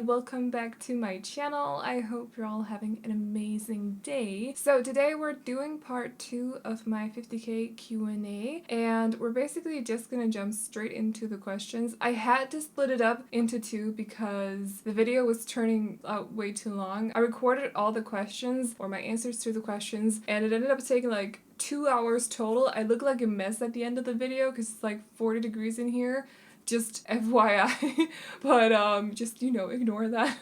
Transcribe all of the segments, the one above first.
welcome back to my channel. I hope you're all having an amazing day. So today we're doing part 2 of my 50k Q&A, and we're basically just gonna jump straight into the questions. I had to split it up into 2 because the video was turning out way too long. I recorded all the questions, or my answers to the questions, and it ended up taking like 2 hours total. I look like a mess at the end of the video because it's like 40 degrees in here. Just FYI, but just, you know, ignore that.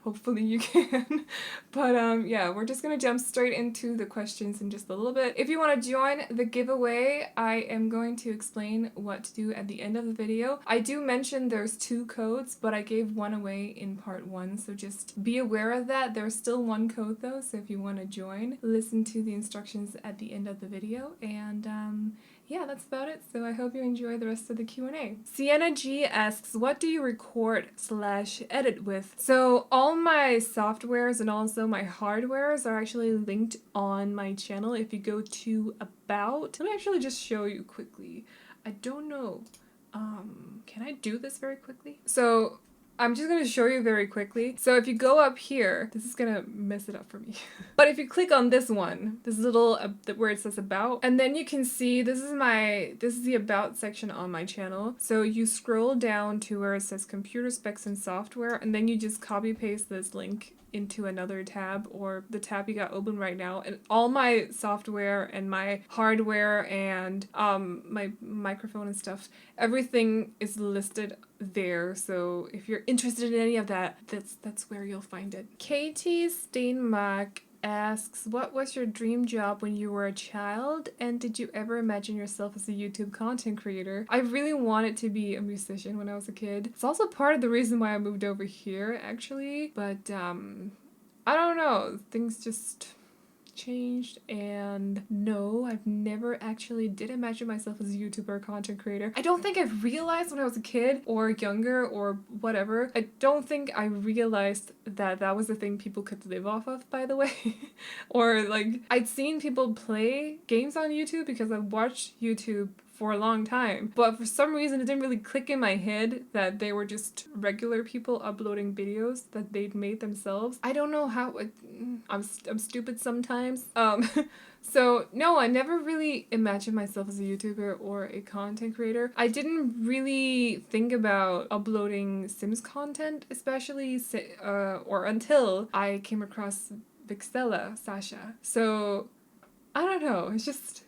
Hopefully you can. But yeah, we're just gonna jump straight into the questions in just a little bit. If you want to join the giveaway, I am going to explain what to do at the end of the video. I do mention there's 2 codes, but I gave one away in part 1, so just be aware of that. There's still 1 code though, so if you want to join, listen to the instructions at the end of the video, and yeah, that's about it. So I hope you enjoy the rest of the Q&A. Sienna G asks, what do you record/edit with? So all my softwares and also my hardwares are actually linked on my channel. If you go to About, let me actually just show you quickly. I don't know. Can I do this very quickly? So I'm just going to show you very quickly. So if you go up here, this is going to mess it up for me. But if you click on this one, this little where it says About, and then you can see this is the About section on my channel. So you scroll down to where it says Computer Specs and Software, and then you just copy paste this link into another tab, or the tab you got open right now, and all my software and my hardware and my microphone and stuff, everything is listed there. So if you're interested in any of that, that's where you'll find it. Katie Steinmach asks, what was your dream job when you were a child, and did you ever imagine yourself as a YouTube content creator? I really wanted to be a musician when I was a kid. It's also part of the reason why I moved over here, actually, but I don't know, things just changed, and no, I've never actually did imagine myself as a YouTuber or content creator. I don't think I realized when I was a kid or younger or whatever, I don't think I realized that that was the thing people could live off of, by the way. Or like, I'd seen people play games on YouTube because I've watched YouTube for a long time, but for some reason it didn't really click in my head that they were just regular people uploading videos that they'd made themselves. I don't know how I'm stupid sometimes. So no, I never really imagined myself as a YouTuber or a content creator. I didn't really think about uploading Sims content, especially or until I came across Vixella Sasha. So I don't know, it's just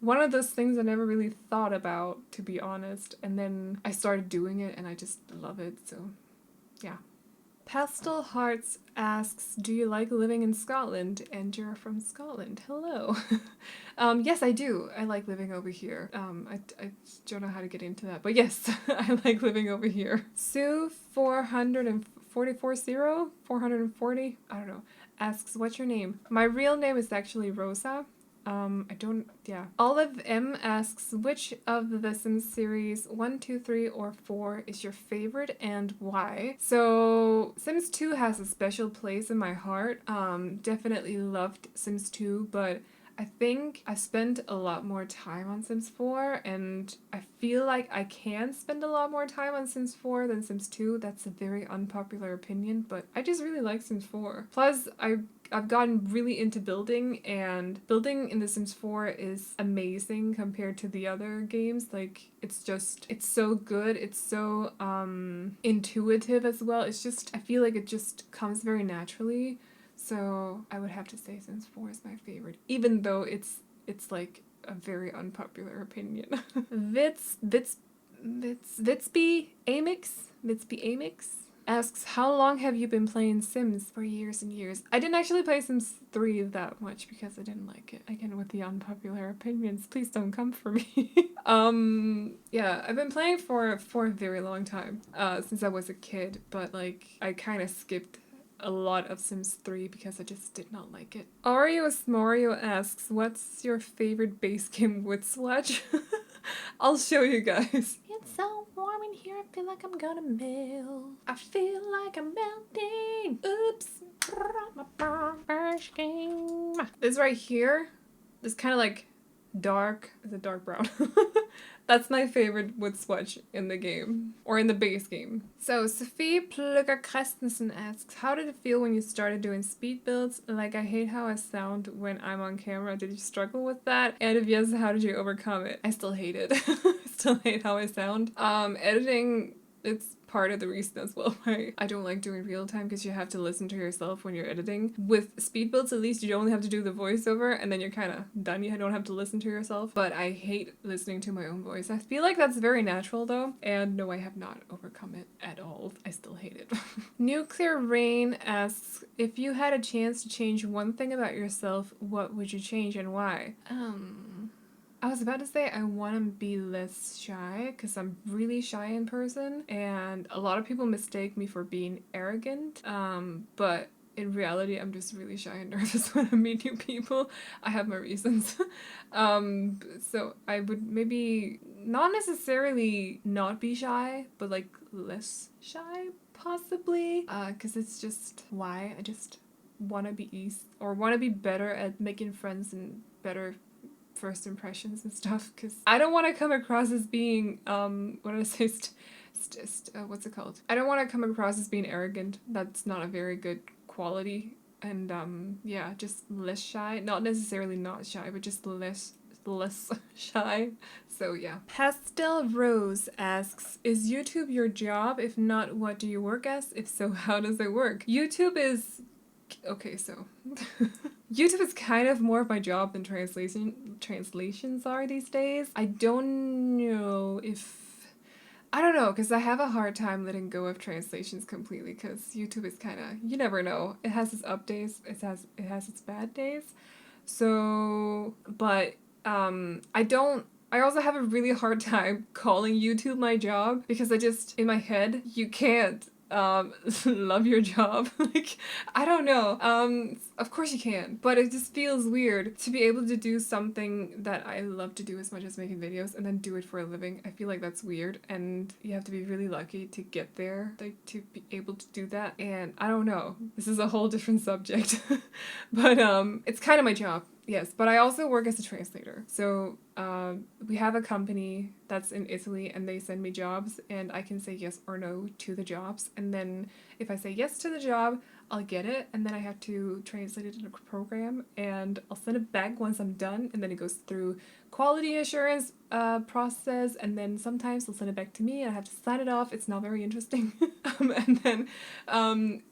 one of those things I never really thought about, to be honest, and then I started doing it and I just love it, so yeah. Pastel Hearts asks, do you like living in Scotland? And you're from Scotland. Hello. Yes, I do. I like living over here. I don't know how to get into that, but yes, I like living over here. Sue 440, I don't know, asks, what's your name? My real name is actually Rosa. Olive M asks, which of the Sims series 1, 2, 3, or 4 is your favorite and why? So Sims 2 has a special place in my heart. Definitely loved Sims 2, but I think I spent a lot more time on Sims 4, and I feel like I can spend a lot more time on Sims 4 than Sims 2. That's a very unpopular opinion, but I just really like Sims 4. Plus, I've gotten really into building, and building in The Sims 4 is amazing compared to the other games. Like, it's so good. It's so intuitive as well. It's just, I feel like it just comes very naturally. So I would have to say Sims 4 is my favorite, even though it's like a very unpopular opinion. Vitsby Amix asks, how long have you been playing Sims? For years and years. I didn't actually play Sims 3 that much because I didn't like it. Again, with the unpopular opinions, please don't come for me. Yeah, I've been playing for a very long time, since I was a kid, but like, I kind of skipped a lot of Sims 3 because I just did not like it. Arios Mario asks, what's your favorite base game wood swatch? I'll show you guys. It's so warm in here, I feel like I'm gonna melt. I feel like I'm melting. Oops. First game. This right here, this kind of like dark, is it dark brown? That's my favorite wood swatch in the game, or in the base game. So Sophie Plugger Christensen asks, how did it feel when you started doing speed builds? Like, I hate how I sound when I'm on camera. Did you struggle with that? And if yes, how did you overcome it? I still hate it. I still hate how I sound. Editing, it's part of the reason as well why I don't like doing real time, because you have to listen to yourself when you're editing. With speed builds, at least you only have to do the voiceover and then you're kind of done. You don't have to listen to yourself. But I hate listening to my own voice. I feel like that's very natural though. And no, I have not overcome it at all. I still hate it. Nuclear Rain asks, if you had a chance to change one thing about yourself, what would you change and why? I was about to say I want to be less shy, because I'm really shy in person, and a lot of people mistake me for being arrogant, but in reality I'm just really shy and nervous when I meet new people. I have my reasons. So I would maybe not necessarily not be shy, but like less shy possibly, because it's just why I just want to be want to be better at making friends and better first impressions and stuff, because I don't want to come across as being what did I say, what's it called? I don't want to come across as being arrogant. That's not a very good quality. And yeah, just less shy. Not necessarily not shy, but just less shy. So yeah. Pastel Rose asks, is YouTube your job? If not, what do you work as? If so, how does it work? YouTube is okay, so YouTube is kind of more of my job than translations are these days. I don't know, because I have a hard time letting go of translations completely, because YouTube is kind of, you never know. It has its up days, it has its bad days. So, but I also have a really hard time calling YouTube my job, because in my head, you can't love your job. Like, I don't know. Of course you can, but it just feels weird to be able to do something that I love to do as much as making videos and then do it for a living. I feel like that's weird, and you have to be really lucky to get there, like to be able to do that. And I don't know. This is a whole different subject. But it's kind of my job. Yes, but I also work as a translator. So we have a company that's in Italy, and they send me jobs, and I can say yes or no to the jobs. And then if I say yes to the job, I'll get it, and then I have to translate it in a program, and I'll send it back once I'm done, and then it goes through quality assurance process, and then sometimes they'll send it back to me and I have to sign it off. It's not very interesting. And then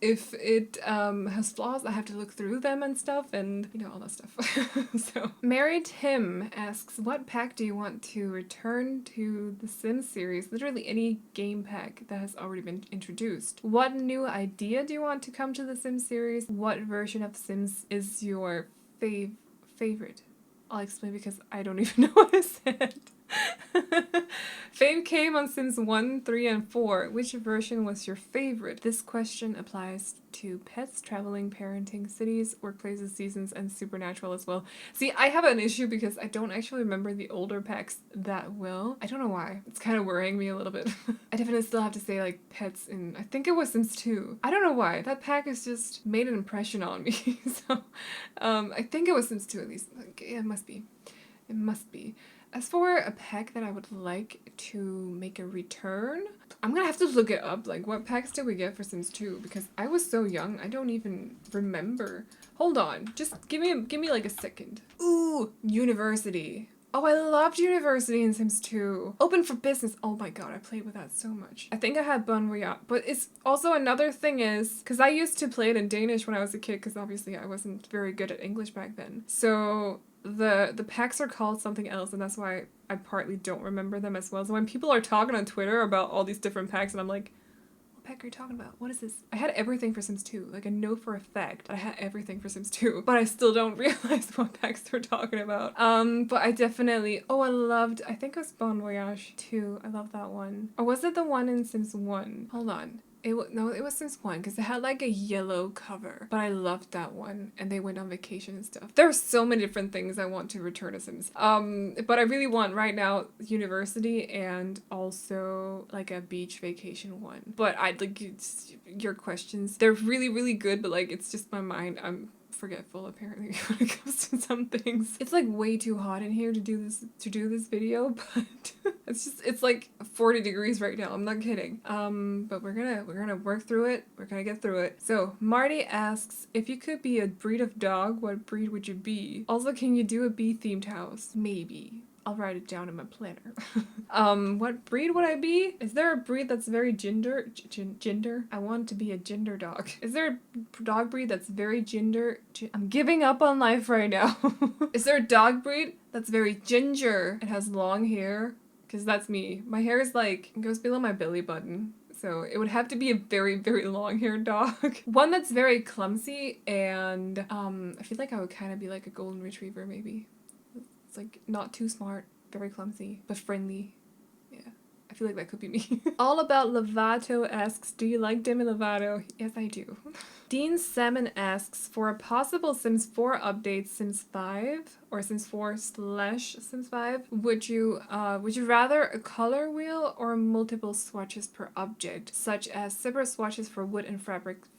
if it has flaws, I have to look through them and stuff, and you know, all that stuff. So Mary Tim asks, what pack do you want to return to the Sims series? Literally any game pack that has already been introduced. What new idea do you want to come to the Sims series? What version of Sims is your favorite? I'll explain, because I don't even know what I said. Fame came on Sims 1, 3, and 4. Which version was your favorite? This question applies to pets, traveling, parenting, cities, workplaces, seasons, and supernatural as well. See, I have an issue because I don't actually remember the older packs that well. I don't know why. It's kind of worrying me a little bit. I definitely still have to say like pets in, I think it was Sims 2. I don't know why. That pack has just made an impression on me. So I think it was Sims 2 at least. Like, yeah, it must be. It must be. As for a pack that I would like to make a return, I'm gonna have to look it up. Like, what packs did we get for Sims 2? Because I was so young, I don't even remember. Hold on, just give me like a second. Ooh, University. Oh, I loved University in Sims 2. Open for Business. Oh my god, I played with that so much. I think I had Bon Voyage. But it's also another thing is, because I used to play it in Danish when I was a kid, because obviously I wasn't very good at English back then. So the packs are called something else, and that's why I partly don't remember them as well. So when people are talking on Twitter about all these different packs, and I'm like, what pack are you talking about? What is this? I had everything for Sims 2. Like, I know for a fact that I had everything for Sims 2, but I still don't realize what packs they're talking about. But I definitely, I think it was Bon Voyage 2. I love that one. Or was it the one in Sims 1? Hold on. No, it was Sims 1, because it had like a yellow cover, but I loved that one, and they went on vacation and stuff. There are so many different things I want to return to Sims. But I really want right now University and also like a beach vacation one. But I'd like your questions. They're really, really good, but like it's just my mind. I'm forgetful apparently when it comes to some things. It's like way too hot in here to do this video, but it's like 40 degrees right now. I'm not kidding. But we're gonna work through it. We're gonna get through it. So Marty asks, if you could be a breed of dog, what breed would you be? Also, can you do a bee themed house? Maybe. I'll write it down in my planner. What breed would I be? Is there a breed that's very gender? I want to be a gender dog. Is there a dog breed that's very gender? I'm giving up on life right now. Is there a dog breed that's very ginger and has long hair? Because that's me. My hair is like, it goes below my belly button. So it would have to be a very, very long-haired dog. One that's very clumsy, and I feel like I would kind of be like a golden retriever maybe. It's like not too smart, very clumsy, but friendly. Yeah, I feel like that could be me. All About Lovato asks, do you like Demi Lovato? Yes, I do. Dean Salmon asks, for a possible Sims 4 update, Sims 5 or Sims 4/Sims 5, would you rather a color wheel or multiple swatches per object, such as separate swatches for wood and fabrics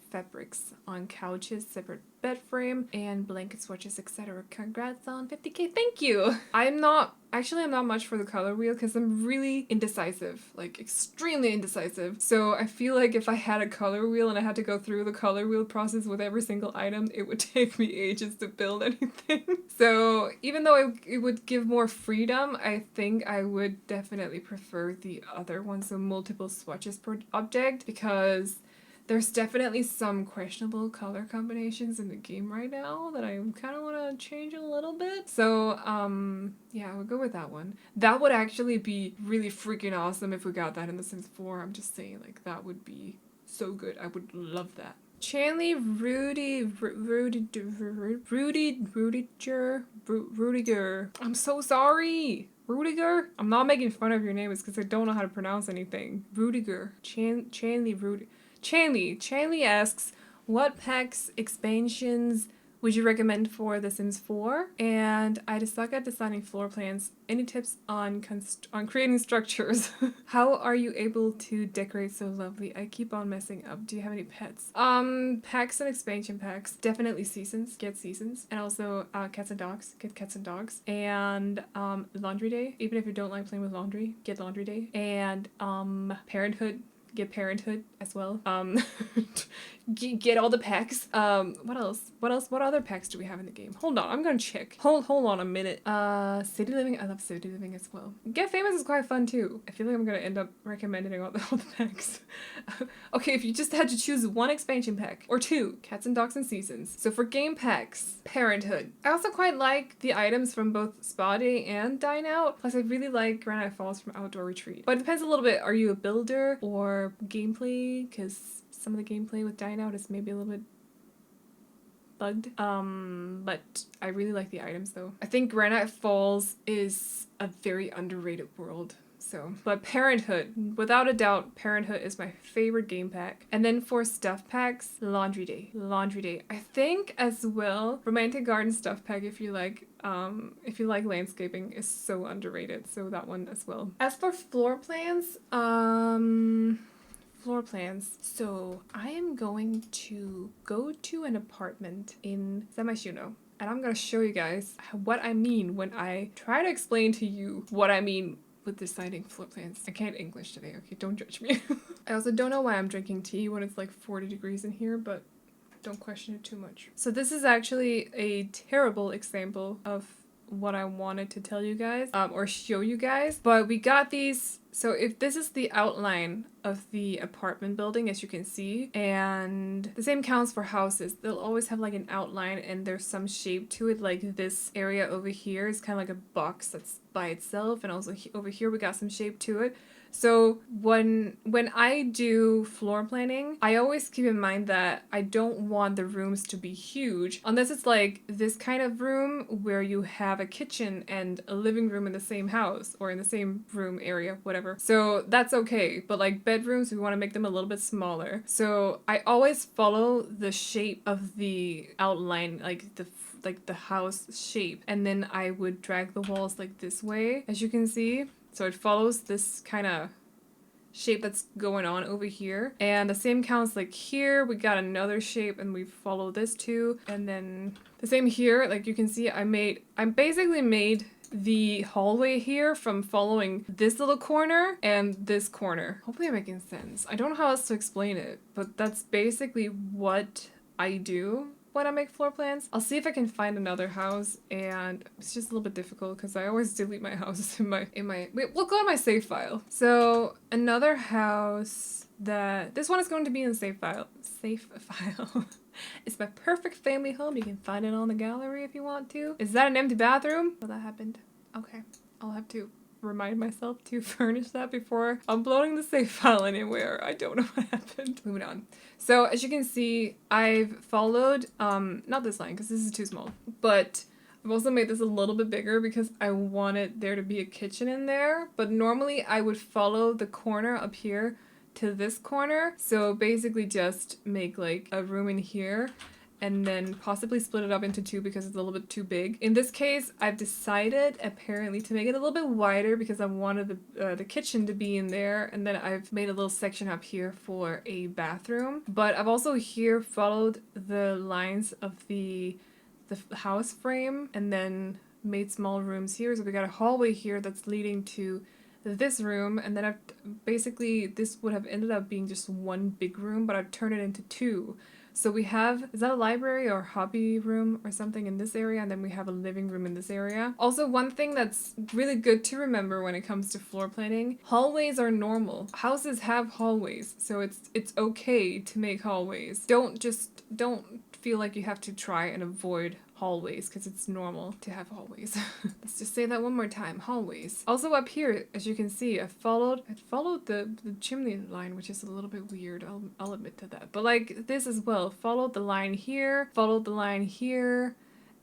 on couches, separate bed frame, and blanket swatches, etc. Congrats on 50k. Thank you. I'm not much for the color wheel because I'm really indecisive, like extremely indecisive. So I feel like if I had a color wheel and I had to go through the color wheel process with every single item, it would take me ages to build anything. So even though it would give more freedom, I think I would definitely prefer the other one, so multiple swatches per object, because there's definitely some questionable color combinations in the game right now that I kind of want to change a little bit. So, yeah, I would go with that one. That would actually be really freaking awesome if we got that in The Sims 4. I'm just saying, like, that would be so good. I would love that. Chanley Rudiger. I'm so sorry. Rudiger? I'm not making fun of your name. It's because I don't know how to pronounce anything. Rudiger. Chanley asks, what packs, expansions would you recommend for The Sims 4? And I just suck at designing floor plans. Any tips on creating structures? How are you able to decorate so lovely? I keep on messing up. Do you have any pets? Packs and expansion packs. Definitely seasons. Get seasons. And also cats and dogs. Get cats and dogs. And laundry day. Even if you don't like playing with laundry, get laundry day. And parenthood. Get parenthood as well. Get all the packs. What else? What other packs do we have in the game? Hold on, I'm gonna check. Hold on a minute. City living. I love city living as well. Get famous is quite fun too. I feel like I'm gonna end up recommending all the packs. Okay, if you just had to choose one expansion pack or two, cats and dogs and seasons. So for game packs, parenthood. I also quite like the items from both Spa Day and Dine Out. Plus I really like Granite Falls from Outdoor Retreat. But it depends a little bit. Are you a builder or gameplay? Because some of the gameplay with Dine Out is maybe a little bit bugged. But I really like the items though. I think Granite Falls is a very underrated world. So, but Parenthood, without a doubt, Parenthood is my favorite game pack. And then for stuff packs, Laundry Day. I think as well, Romantic Garden stuff pack, if you like landscaping, is so underrated. So that one as well. As for floor plans, so I am going to go to an apartment in Samashino. And I'm going to show you guys what I mean when I try to explain to you what I mean with deciding floor plans. I can't English today, okay? Don't judge me. I also don't know why I'm drinking tea when it's like 40 degrees in here, but don't question it too much. So this is actually a terrible example of what I wanted to tell you guys, or show you guys, but we got these. So if this is the outline of the apartment building, as you can see, and the same counts for houses, they'll always have like an outline and there's some shape to it. Like this area over here is kind of like a box that's by itself, and also over here we got some shape to it. So when I do floor planning, I always keep in mind that I don't want the rooms to be huge, unless it's like this kind of room where you have a kitchen and a living room in the same house or in the same room area, whatever. So that's okay, but like bedrooms, we want to make them a little bit smaller. So I always follow the shape of the outline, like the house shape, and then I would drag the walls like this way, as you can see. So it follows this kind of shape that's going on over here. And the same counts like here, we got another shape and we follow this too. And then the same here, like you can see I basically made the hallway here from following this little corner and this corner. Hopefully I'm making sense. I don't know how else to explain it, but that's basically what I do when I make floor plans. I'll see if I can find another house, and it's just a little bit difficult because I always delete my houses in my wait, we'll go to my save file. So another house that this one is going to be in the save file. It's my perfect family home. You can find it on the gallery if you want to. Is that an empty bathroom? Well, that happened. Okay, I'll have to remind myself to furnish that before uploading the save file anywhere. I don't know what happened. Moving on. So as you can see, I've followed, not this line because this is too small, but I've also made this a little bit bigger because I wanted there to be a kitchen in there. But normally I would follow the corner up here to this corner. So basically just make like a room in here and then possibly split it up into two because it's a little bit too big. In this case, I've decided apparently to make it a little bit wider because I wanted the kitchen to be in there, and then I've made a little section up here for a bathroom. But I've also here followed the lines of the house frame and then made small rooms here. So we got a hallway here that's leading to this room, and then I've basically, this would have ended up being just one big room, but I've turned it into two. So we have, is that a library or hobby room or something in this area, and then we have a living room in this area. Also, one thing that's really good to remember when it comes to floor planning, hallways are normal. Houses have hallways, so it's okay to make hallways. Don't feel like you have to try and avoid hallways because it's normal to have hallways. Let's just say that one more time. Hallways. Also up here, as you can see, I followed the chimney line, which is a little bit weird. I'll admit to that. But like this as well. Followed the line here, followed the line here,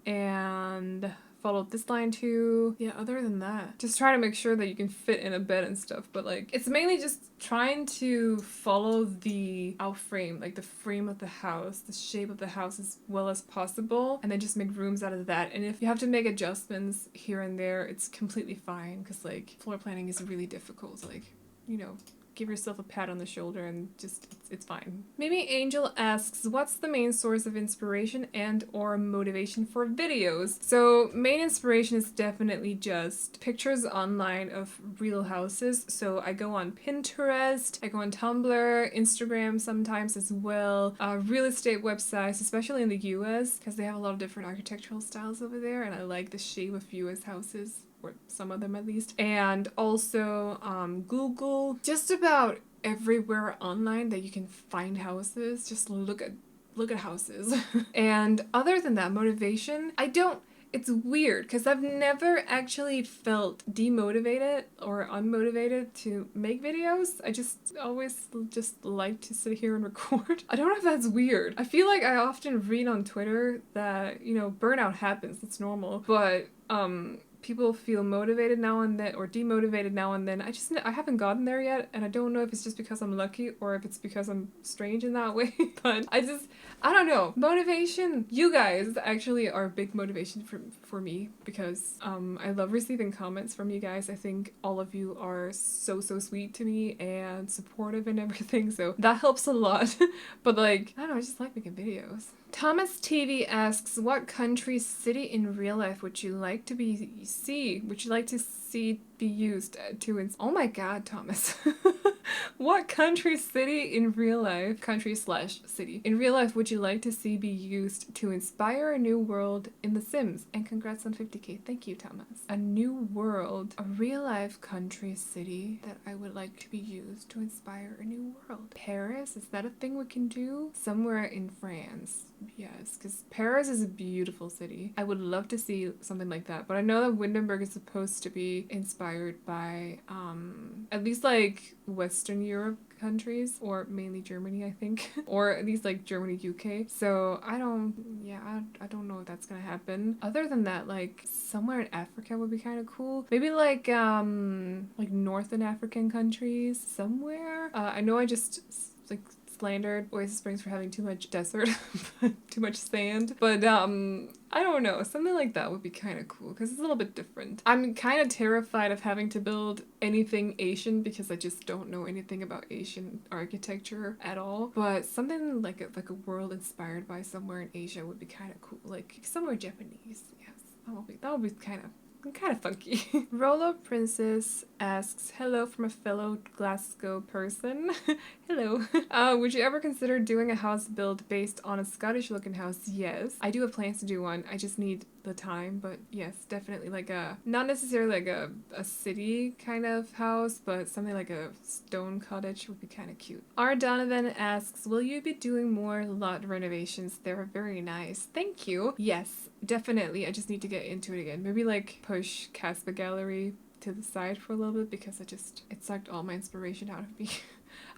and followed this line too. Yeah, other than that, just try to make sure that you can fit in a bed and stuff. But like, it's mainly just trying to follow the outframe, like the frame of the house, the shape of the house as well as possible, and then just make rooms out of that. And if you have to make adjustments here and there, it's completely fine because like floor planning is really difficult. Like, you know, give yourself a pat on the shoulder and just, it's fine. Maybe Angel asks, what's the main source of inspiration and or motivation for videos? So main inspiration is definitely just pictures online of real houses. So I go on Pinterest, I go on Tumblr, Instagram sometimes as well, real estate websites, especially in the US, because they have a lot of different architectural styles over there, and I like the shape of US houses. Or some of them at least. And also Google, just about everywhere online that you can find houses, just look at houses. And other than that, motivation, it's weird because I've never actually felt demotivated or unmotivated to make videos. I just always just like to sit here and record. I don't know if that's weird. I feel like I often read on Twitter that, you know, burnout happens, it's normal, but people feel motivated now and then or demotivated now and then. I haven't gotten there yet, and I don't know if it's just because I'm lucky or if it's because I'm strange in that way, but I don't know. Motivation, you guys actually are a big motivation for me because I love receiving comments from you guys. I think all of you are so sweet to me and supportive and everything, so that helps a lot. But like, I don't know, I just like making videos. Thomas TV asks, what country, city in real life would you like to see be used to oh my god, Thomas. What country, city in real life, country/city in real life would you like to see be used to inspire a new world in The Sims? And congrats on 50k. Thank you, Thomas. A new world, a real life country, city that I would like to be used to inspire a new world. Paris, is that a thing we can do? Somewhere in France. Yes, because Paris is a beautiful city. I would love to see something like that, but I know that Windenburg is supposed to be inspired by at least like Western Europe countries, or mainly Germany, I think, or at least like Germany, UK. So I don't know if that's gonna happen. Other than that, like somewhere in Africa would be kind of cool. Maybe like Northern African countries somewhere. I know I just like slandered Oasis Springs for having too much desert, too much sand, but I I don't know, something like that would be kind of cool because it's a little bit different. I'm kind of terrified of having to build anything Asian because I just don't know anything about Asian architecture at all. But something like a world inspired by somewhere in Asia would be kind of cool, like somewhere Japanese. Yes, that would be kind of funky. Rolo Princess asks, hello from a fellow Glasgow person. Hello. Would you ever consider doing a house build based on a Scottish looking house? Yes. I do have plans to do one. I just need the time, but yes, definitely like not necessarily like a city kind of house, but something like a stone cottage would be kind of cute. R. Donovan asks, will you be doing more lot renovations? They're very nice. Thank you. Yes, definitely. I just need to get into it again. Maybe like push Casper Gallery to the side for a little bit because it sucked all my inspiration out of me.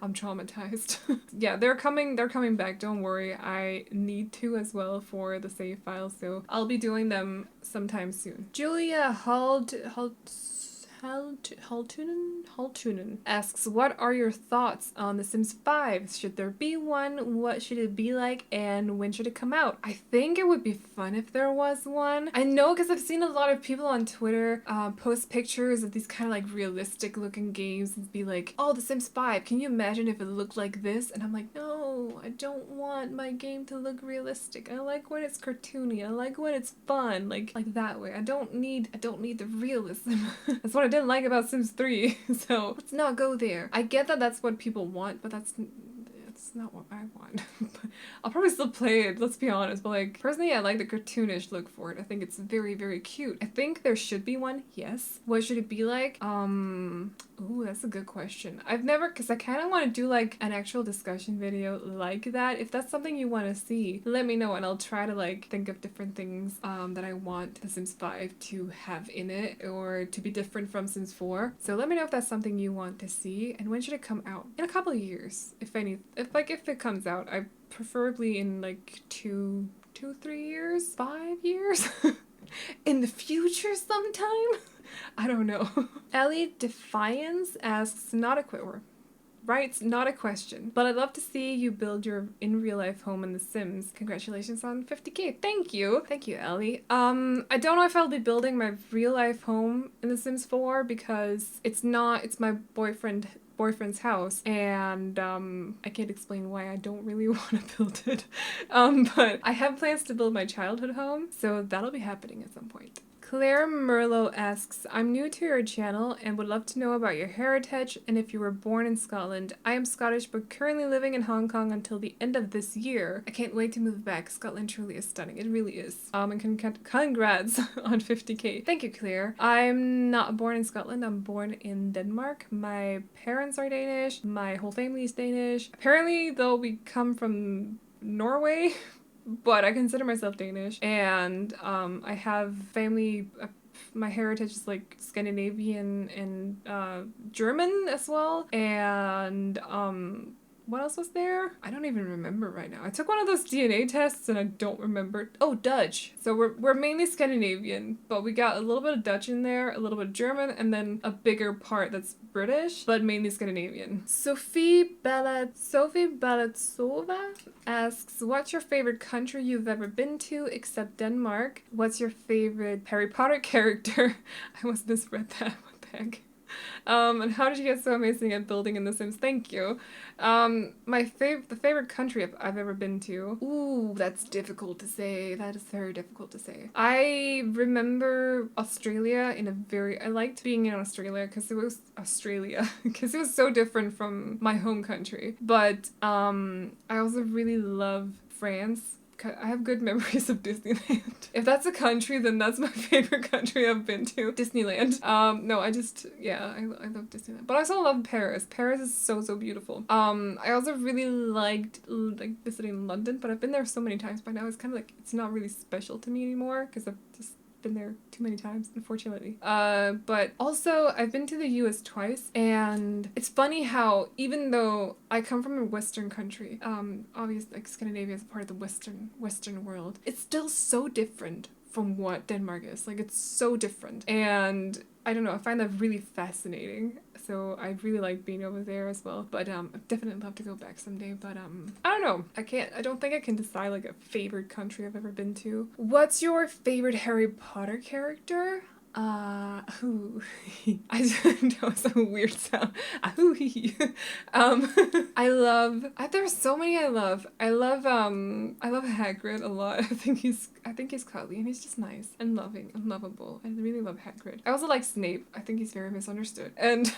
I'm traumatized. Yeah, they're coming back, don't worry. I need to as well for the save files, so I'll be doing them sometime soon. Julia Haltunen asks, what are your thoughts on The Sims 5? Should there be one? What should it be like? And when should it come out? I think it would be fun if there was one. I know because I've seen a lot of people on Twitter post pictures of these kind of like realistic looking games and be like, oh, The Sims 5, can you imagine if it looked like this? And I'm like, no, I don't want my game to look realistic. I like when it's cartoony. I like when it's fun, like that way. I don't need the realism. That's what I didn't like about Sims 3, so let's not go there. I get that that's what people want, but that's not what I want. I'll probably still play it, let's be honest, but like personally I like the cartoonish look for it. I think it's very, very cute. I think there should be one, yes. What should it be like? Ooh, that's a good question. I've never, because I kind of want to do like an actual discussion video like that. If that's something you want to see, let me know and I'll try to like think of different things that I want The Sims 5 to have in it or to be different from Sims 4. So let me know if that's something you want to see and when should it come out? In a couple of years, if it comes out. I preferably in like 2, 3 years, 5 years. In the future sometime? I don't know. Ellie Defiance asks, not a writes, not a question, but I'd love to see you build your in real life home in The Sims. Congratulations on 50k. Thank you, Ellie. I don't know if I'll be building my real life home in The Sims 4 because it's my boyfriend's house, and I can't explain why I don't really want to build it. But I have plans to build my childhood home, so that'll be happening at some point. Claire Merlot asks, I'm new to your channel and would love to know about your heritage and if you were born in Scotland. I am Scottish but currently living in Hong Kong until the end of this year. I can't wait to move back. Scotland truly is stunning. It really is. And congrats on 50k. Thank you, Claire. I'm not born in Scotland. I'm born in Denmark. My parents are Danish. My whole family is Danish. Apparently, though, we come from Norway. But I consider myself Danish, and I have family, my heritage is like Scandinavian and German as well, and what else was there? I don't even remember right now. I took one of those DNA tests and I don't remember. Oh, Dutch. So we're mainly Scandinavian, but we got a little bit of Dutch in there, a little bit of German, and then a bigger part that's British, but mainly Scandinavian. Sophie Balatsova asks, what's your favorite country you've ever been to except Denmark? What's your favorite Harry Potter character? I almost misread that. What the heck? And how did you get so amazing at building in The Sims? Thank you. The favorite country I've ever been to. Ooh, that's difficult to say. That is very difficult to say. I remember Australia I liked being in Australia because it was so different from my home country. But I also really love France. I have good memories of Disneyland. If that's a country, then that's my favorite country I've been to. Disneyland. No, I love Disneyland. But I also love Paris. Paris is so, so beautiful. I also really liked visiting London, but I've been there so many times by now. It's kind of like, it's not really special to me anymore because I've just been there too many times, unfortunately. But also I've been to the US twice, and it's funny how even though I come from a Western country, obviously like Scandinavia is a part of the Western world, it's still so different from what Denmark is. Like, it's so different. And I don't know, I find that really fascinating. So I really like being over there as well. But I'd definitely love to go back someday. But I don't know. I don't think I can decide like a favorite country I've ever been to. What's your favorite Harry Potter character? Ooh. I don't know, some weird sound. There's so many I love. I love Hagrid a lot. I think he's cuddly and he's just nice and loving and lovable. I really love Hagrid. I also like Snape. I think he's very misunderstood. And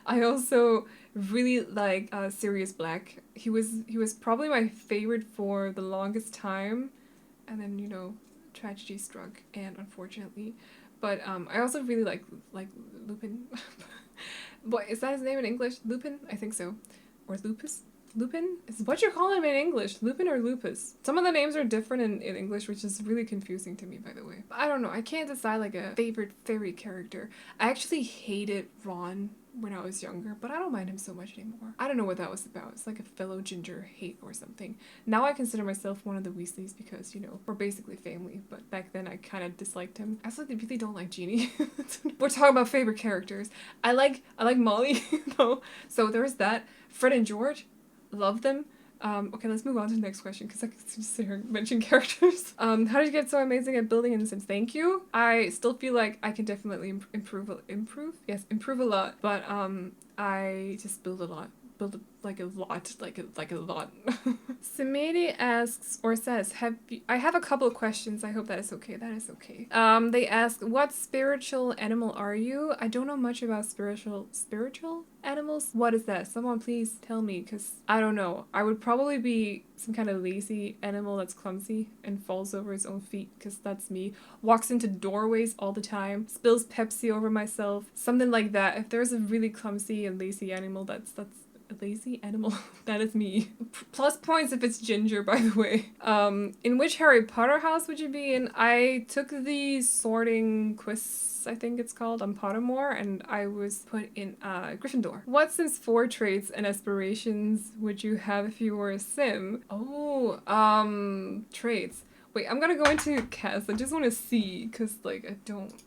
I also really like Sirius Black. He was probably my favorite for the longest time, and then, you know, tragedy struck, and unfortunately. But I also really like Lupin. What is that his name in English? Lupin? I think so. Or Lupus? Lupin? Is what you call him in English. Lupin or Lupus. Some of the names are different in English, which is really confusing to me, by the way. I don't know. I can't decide like a favorite fairy character. I actually hated Ron when I was younger, but I don't mind him so much anymore. I don't know what that was about. It's like a fellow ginger hate or something. Now I consider myself one of the Weasleys because, you know, we're basically family, but back then I kind of disliked him. I also really don't like Jeannie. We're talking about favorite characters. I like Molly, though. So there's that. Fred and George, love them. Okay, let's move on to the next question because I can just sit here and mention characters. How did you get so amazing at building in The Sims? Thank you. I still feel like I can definitely improve? Yes, improve a lot, but I just build a lot. Like a lot. Samedi asks or says, I have a couple of questions. I hope that is okay. That is okay. They ask, what spiritual animal are you? I don't know much about spiritual animals. What is that? Someone please tell me, because I don't know. I would probably be some kind of lazy animal that's clumsy and falls over its own feet, because that's me. Walks into doorways all the time, spills Pepsi over myself, something like that. If there's a really clumsy and lazy animal, that's a lazy animal. That is me. Plus points if it's ginger, by the way. In which Harry Potter house would you be in? I took the sorting quiz, I think it's called, on Pottermore, and I was put in Gryffindor. What Sims 4 traits and aspirations would you have if you were a Sim? Oh, traits. Wait, I'm gonna go into cast. I just want to see, because, like,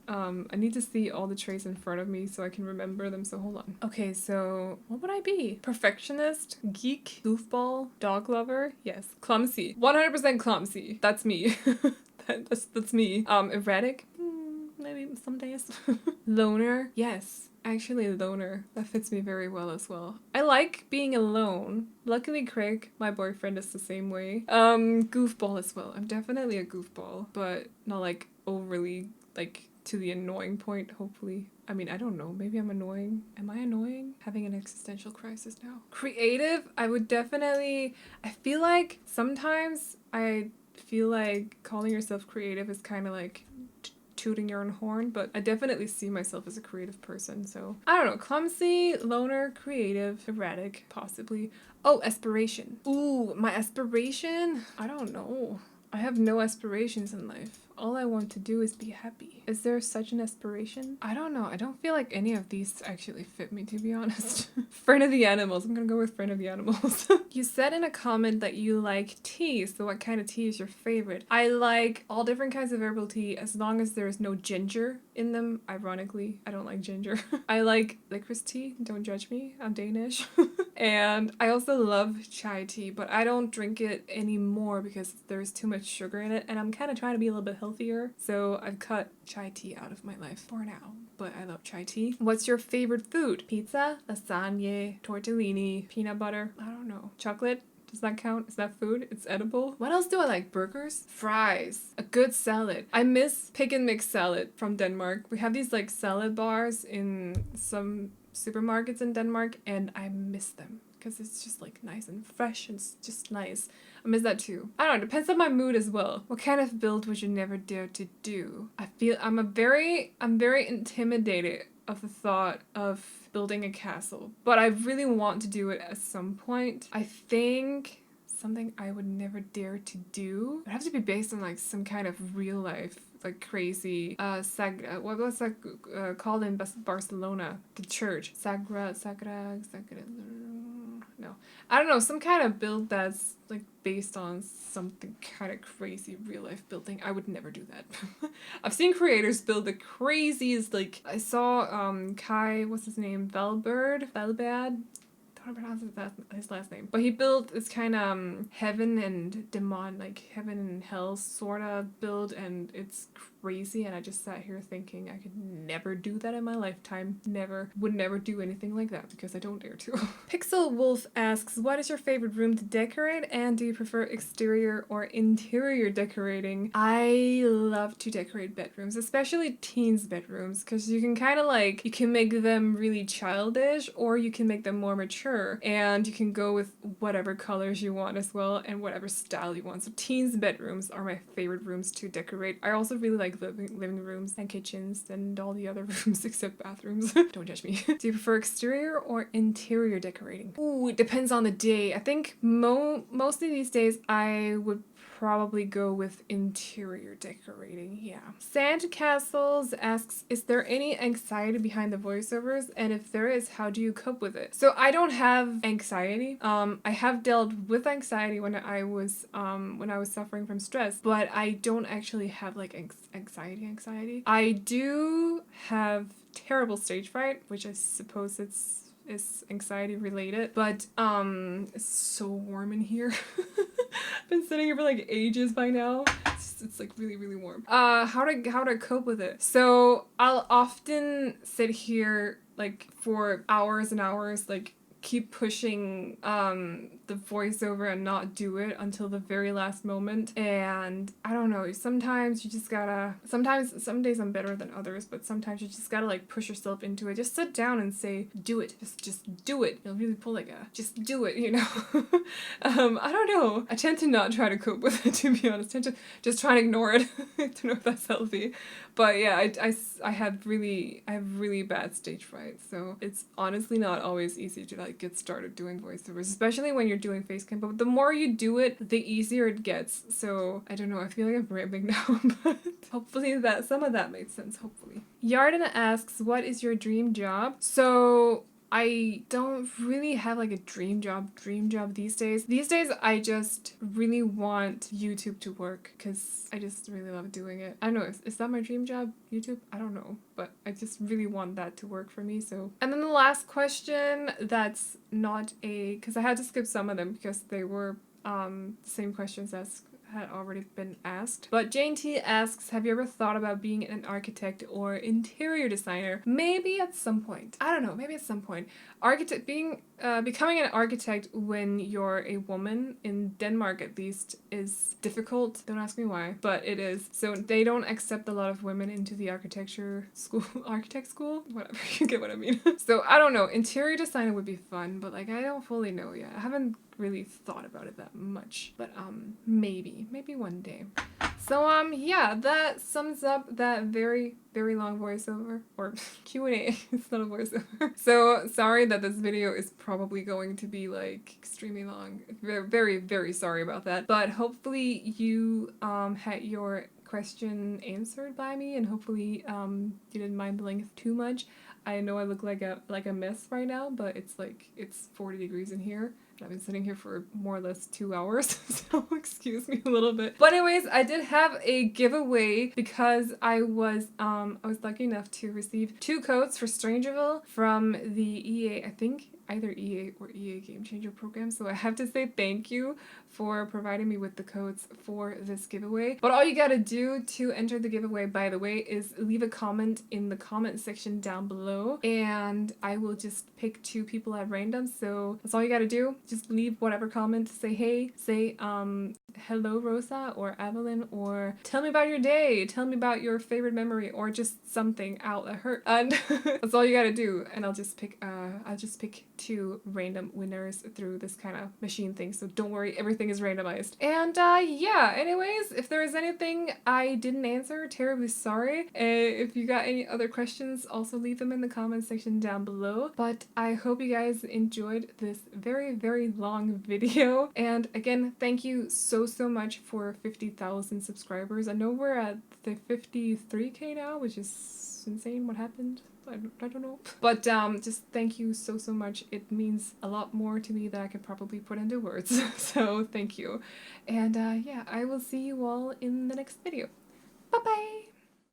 I need to see all the traits in front of me so I can remember them, so hold on. Okay, so what would I be? Perfectionist? Geek? Goofball? Dog lover? Yes. Clumsy. 100% clumsy. That's me. That's me. Erratic? Maybe some days. Loner? Yes. Actually, a loner. That fits me very well as well. I like being alone. Luckily, Craig, my boyfriend, is the same way. Goofball as well. I'm definitely a goofball, but not like overly, like, to the annoying point, hopefully. I mean, I don't know. Maybe I'm annoying. Am I annoying? Having an existential crisis now. Creative? I would definitely... I feel like sometimes I feel like calling yourself creative is kind of like tooting your own horn, but I definitely see myself as a creative person, so I don't know. Clumsy, loner, creative, erratic, possibly. Oh, aspiration. Ooh, my aspiration? I don't know. I have no aspirations in life. All I want to do is be happy. Is there such an aspiration? I don't know. I don't feel like any of these actually fit me, to be honest. Friend of the animals. I'm gonna go with friend of the animals. You said in a comment that you like tea, so what kind of tea is your favorite? I like all different kinds of herbal tea as long as there's no ginger in them. Ironically, I don't like ginger. I like licorice tea. Don't judge me. I'm Danish. And I also love chai tea, but I don't drink it anymore because there's too much sugar in it, and I'm kind of trying to be a little bit healthier, so I've cut chai tea out of my life for now, but I love chai tea. What's your favorite food? Pizza, lasagna, tortellini, peanut butter, I don't know, chocolate? Does that count? Is that food? It's edible. What else do I like? Burgers? Fries. A good salad. I miss pick and mix salad from Denmark. We have these like salad bars in some supermarkets in Denmark, and I miss them because it's just like nice and fresh and it's just nice. I miss that too. I don't know, it depends on my mood as well. What kind of build would you never dare to do? I feel I'm very intimidated of the thought of building a castle, but I really want to do it at some point. I think something I would never dare to do would have to be based on like some kind of real life, like crazy what was that called in Barcelona? The church. no. I don't know, some kind of build that's like based on something kind of crazy real life building. I would never do that. I've seen creators build the craziest, like I saw Kai, what's his name? Velbad? Don't pronounce his last name. But he built this kind of heaven and demon, like heaven and hell sort of build, and it's crazy. And I just sat here thinking I could never do that in my lifetime. Never. Would never do anything like that because I don't dare to. Pixel Wolf asks, what is your favorite room to decorate, and do you prefer exterior or interior decorating? I love to decorate bedrooms, especially teens bedrooms, because you can kind of like, you can make them really childish or you can make them more mature. And you can go with whatever colors you want as well and whatever style you want. So teens bedrooms are my favorite rooms to decorate. I also really like living rooms and kitchens and all the other rooms except bathrooms. Don't judge me. Do you prefer exterior or interior decorating? Ooh, it depends on the day. I think mostly these days I would probably go with interior decorating, yeah. Sandcastles asks, is there any anxiety behind the voiceovers? And if there is, how do you cope with it? So I don't have anxiety. I have dealt with anxiety when I was suffering from stress, but I don't actually have like anxiety. I do have terrible stage fright, which I suppose is anxiety related, but it's so warm in here. I've been sitting here for like ages by now. It's like really warm. How to cope with it? So I'll often sit here like for hours and hours, like keep pushing the voiceover and not do it until the very last moment. And I don't know, sometimes you just gotta, some days I'm better than others, but sometimes you just gotta like push yourself into it. Just sit down and say, do it. Just do it. You'll really pull like a, just do it, you know? I don't know. I tend to not try to cope with it, to be honest. I tend to just try and ignore it. I don't know if that's healthy. But yeah, I have really bad stage fright, so it's honestly not always easy to like get started doing voiceovers, especially when you're doing face cam. But the more you do it, the easier it gets. So I don't know, I feel like I'm rambling now, but hopefully that some of that made sense, hopefully. Yarden asks, what is your dream job? So I don't really have like a dream job these days. These days I just really want YouTube to work because I just really love doing it. I don't know, is that my dream job, YouTube? I don't know, but I just really want that to work for me, so. And then the last question, that's not a, because I had to skip some of them because they were same questions as had already been asked. But Jane T asks, have you ever thought about being an architect or interior designer? Maybe at some point. I don't know, maybe at some point. Becoming an architect when you're a woman, in Denmark at least, is difficult. Don't ask me why, but it is. So they don't accept a lot of women into the architect school, whatever, you get what I mean. So I don't know, interior designer would be fun, but like I don't fully know yet. I haven't really thought about it that much, but maybe one day. So yeah, that sums up that very long voiceover, or Q&A. It's not a voiceover. So sorry that this video is probably going to be like extremely long. Very sorry about that, but hopefully you had your question answered by me, and hopefully you didn't mind the length too much. I know I look like a mess right now, but it's 40 degrees in here. I've been sitting here for more or less 2 hours, so excuse me a little bit. But anyways, I did have a giveaway because I was lucky enough to receive 2 codes for StrangerVille from the EA, I think either EA or EA Game Changer program. So I have to say thank you for providing me with the codes for this giveaway. But all you gotta do to enter the giveaway, by the way, is leave a comment in the comment section down below, and I will just pick 2 people at random. So that's all you gotta do. Just leave whatever comment. Say hey, say hello Rosa or Aveline, or tell me about your day, tell me about your favorite memory, or just something out that hurt. And that's all you gotta do, and I'll just pick 2 random winners through this kind of machine thing, so don't worry, everything is randomized. And yeah, anyways, if there is anything I didn't answer, terribly sorry. If you got any other questions, also leave them in the comment section down below. But I hope you guys enjoyed this very long video, and again, thank you so so much for 50,000 subscribers. I know we're at the 53k now, which is insane. What happened? I don't know. But just thank you so much. It means a lot more to me than I could probably put into words. So thank you. And yeah, I will see you all in the next video. Bye bye!